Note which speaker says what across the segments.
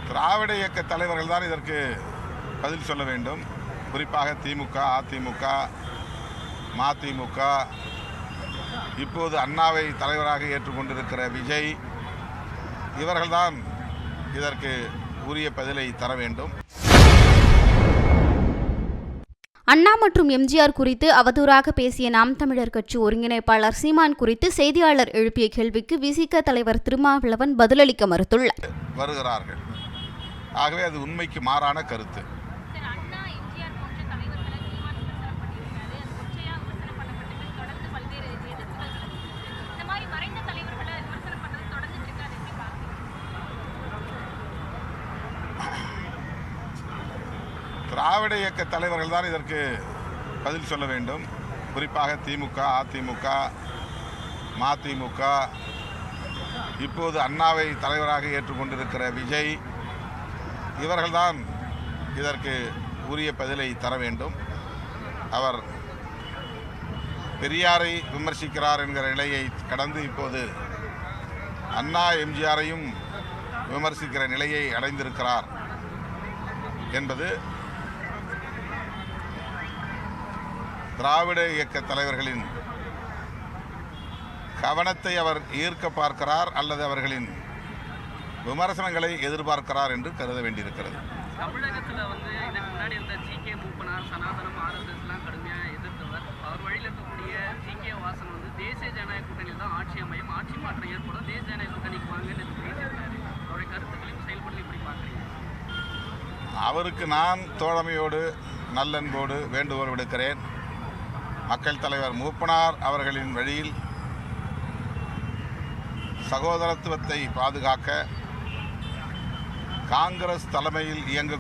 Speaker 1: திராவிட இயக்க தலைவர்கள் தான் இதற்கு பதில் சொல்ல வேண்டும். குறிப்பாக திமுக, அதிமுக, மதிமுக, இப்போது அண்ணாவை தலைவராக ஏற்றுக்கொண்டிருக்கிற விஜய், இவர்கள்தான் இதற்கு உரிய பதிலை தர வேண்டும்.
Speaker 2: அண்ணா மற்றும் எம்ஜிஆர் குறித்து அவதூறாக பேசிய நாம் தமிழர் கட்சி ஒருங்கிணைப்பாளர் சீமான் குறித்து செய்தியாளர் எழுப்பிய கேள்விக்கு விசிக தலைவர் திருமாவளவன் பதிலளிக்க மறுத்துள்ளார்.
Speaker 1: வருகிறார்கள். ஆகவே அது உண்மைக்கு மாறான கருத்து. திராவிட இயக்க தலைவர்கள் தான் இதற்கு பதில் சொல்ல வேண்டும். குறிப்பாக திமுக, அதிமுக, மதிமுக, இப்போது அண்ணாவை தலைவராக ஏற்றுக்கொண்டிருக்கிற விஜய், இவர்கள்தான் இதற்கு உரிய பதிலை தர வேண்டும். அவர் பெரியாரை விமர்சிக்கிறார் என்கிற நிலையை கடந்து இப்போது அண்ணா எம்ஜிஆரையும் விமர்சிக்கிற நிலையை அடைந்திருக்கிறார் என்பது திராவிட இயக்க தலைவர்களின் கவனத்தை அவர் ஈர்க்க பார்க்கிறார் அல்லது அவர்களின் விமர்சனங்களை எதிர்பார்க்கிறார் என்று கருத வேண்டியிருக்கிறது.
Speaker 3: தமிழகத்தில் இதுக்கு முன்னாடி இருந்த ஜி.கே. மூப்பனார், சனாதனம், ஆர்எஸ்எஸ்லாம் கடுமையாக எதிர்த்தவர். அவர் வழியில் இருக்கக்கூடிய ஜி.கே. வாசன் தேசிய ஜனநாயக கூட்டணியில் தான் ஆட்சி அமையும், ஆட்சி மாற்றம் ஏற்படும், தேசிய ஜனநாயக கூட்டணிக்கு வாங்கன்னு பேசியிருக்காரு. அவருடைய கருத்துக்களையும் செயல்படுத்தி எப்படி பார்க்குறீங்க?
Speaker 1: அவருக்கு நான் தோழமையோடு நல்லன்போடு வேண்டுகோள் விடுக்கிறேன். மக்கள் தலைவர் மூப்பனார் அவர்களின் வழியில் சகோதரத்துவத்தை பாதுகாக்க காங்கிரஸ் தலைமையில் இயங்க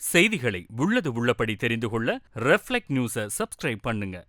Speaker 4: செய்திகளை உள்ளது உள்ளபடி தெரிந்து கொள்ள ரெஃப்ளெக்ட் நியூஸை சப்ஸ்கிரைப் பண்ணுங்க.